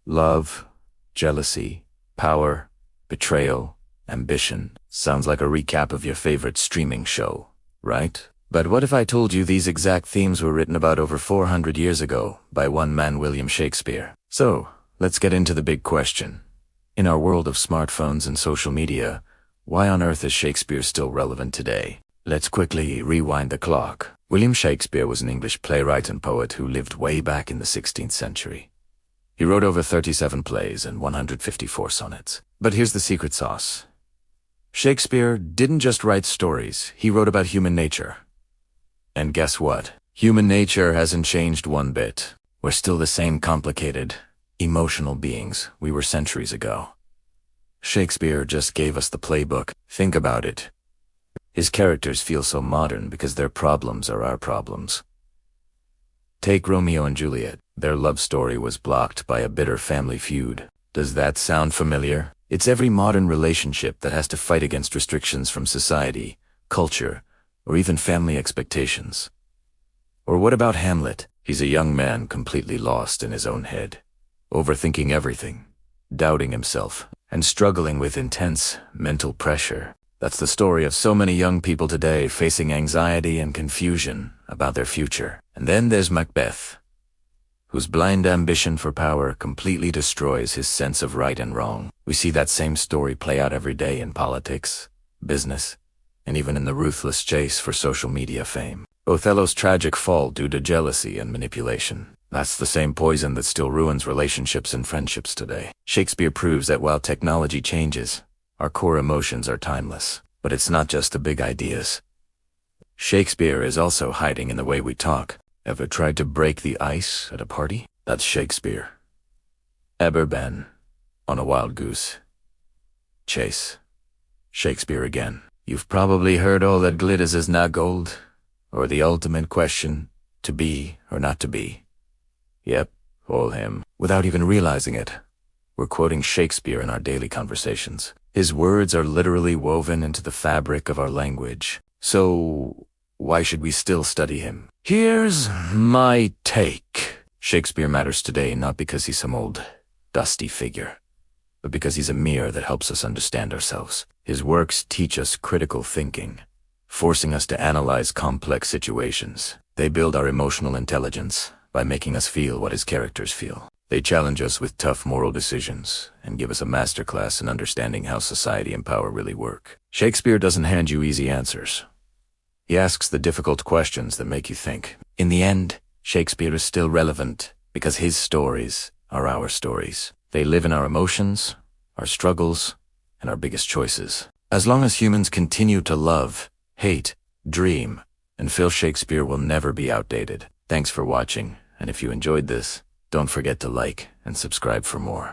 Love, jealousy, power, betrayal, ambition. Sounds like a recap of your favorite streaming show, right? But what if I told you these exact themes were written about over 400 years ago by one man, William Shakespeare? So, let's get into the big question. In our world of smartphones and social media, why on earth is Shakespeare still relevant today? Let's quickly rewind the clock. William Shakespeare was an English playwright and poet who lived way back in the 16th century. He wrote over 37 plays and 154 sonnets. But here's the secret sauce. Shakespeare didn't just write stories, he wrote about human nature. And guess what? Human nature hasn't changed one bit. We're still the same complicated, emotional beings we were centuries ago. Shakespeare just gave us the playbook. Think about it. His characters feel so modern because their problems are our problems. Take Romeo and Juliet. Their love story was blocked by a bitter family feud. Does that sound familiar? It's every modern relationship that has to fight against restrictions from society, culture, or even family expectations. Or what about Hamlet? He's a young man completely lost in his own head, overthinking everything, doubting himself, and struggling with intense mental pressure. That's the story of so many young people today facing anxiety and confusion about their future. And then there's Macbeth, whose blind ambition for power completely destroys his sense of right and wrong. We see that same story play out every day in politics, business, and even in the ruthless chase for social media fame. Othello's tragic fall due to jealousy and manipulation. That's the same poison that still ruins relationships and friendships today. Shakespeare proves that while technology changes, our core emotions are timeless. But it's not just the big ideas. Shakespeare is also hiding in the way we talk. Ever tried to break the ice at a party? That's Shakespeare. Ever been on a wild goose chase? Shakespeare again. You've probably heard all that glitters is not gold, or the ultimate question, to be or not to be. Yep, all him. Without even realizing it, we're quoting Shakespeare in our daily conversations. His words are literally woven into the fabric of our language. So, why should we still study him? Here's my take. Shakespeare matters today not because he's some old, dusty figure, but because he's a mirror that helps us understand ourselves. His works teach us critical thinking, forcing us to analyze complex situations. They build our emotional intelligence by making us feel what his characters feel. They challenge us with tough moral decisions and give us a masterclass in understanding how society and power really work. Shakespeare doesn't hand you easy answers. He asks the difficult questions that make you think. In the end, Shakespeare is still relevant because his stories are our stories. They live in our emotions, our struggles, and our biggest choices. As long as humans continue to love, hate, dream, and feel, Shakespeare will never be outdated. Thanks for watching, and if you enjoyed this, don't forget to like and subscribe for more.